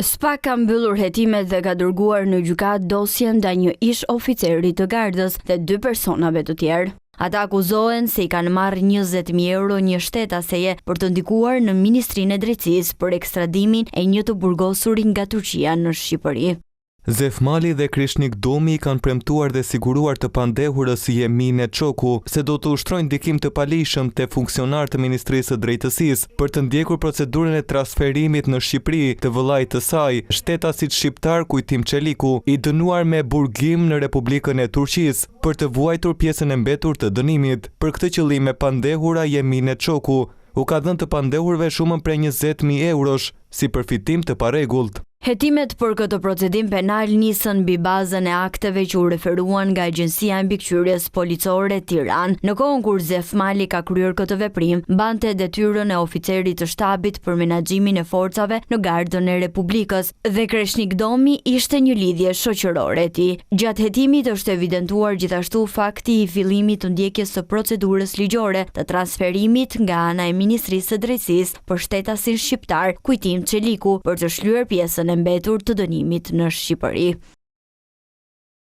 SPA ka mbyllur hetimet dhe ka dërguar në gjykatë dosjen ndaj një ish oficeri të gardës dhe 2 personave të tjerë. Ata akuzohen se i kanë marrë 20.000 euro një shtetaseje për të ndikuar në Ministrinë e Drejtësisë për ekstradimin e një të burgosurit nga Turqia në Shqipëri. Zef Mali dhe Krishnik Domi kanë premtuar dhe siguruar të pandehurës Jemine Çoku se do të ushtrojnë ndikim të palishëm te funksionar të Ministrisë së Drejtësisë për të ndjekur procedurën e transferimit në Shqipëri të vëllait të saj, shtetasit shqiptar Kujtim Çeliku, i dënuar me burgim në Republikën e Turqisë për të vuajtur pjesën e mbetur të dënimit. Për këtë qëllim, pandehura Jemine Çoku u ka dhënë të pandehurve shumën prej 20.000 eurosh si përfitim të parregullt. Hetimet për këtë procedim penal nisën mbi bazën e akteve që u referuan nga Agjencia e Mbikëqyrjes Policore Tiranë, në kohën kur Zef Mali ka kryer këtë veprim, mbante detyrën e oficerit të shtabit për menaxhimin e forcave në Gardën e Republikës dhe Krishnik Domi ishte një lidhje shoqërore e tij. Gjatë hetimit është evidentuar gjithashtu fakti i fillimit të ndjekjes së procedurës ligjore të transferimit nga ana e Ministrisë së Drejtësisë për shtetasin shqiptar Kujtim Çeliku për të shlyer pjesën e mbetur të dënimit në Shqipëri.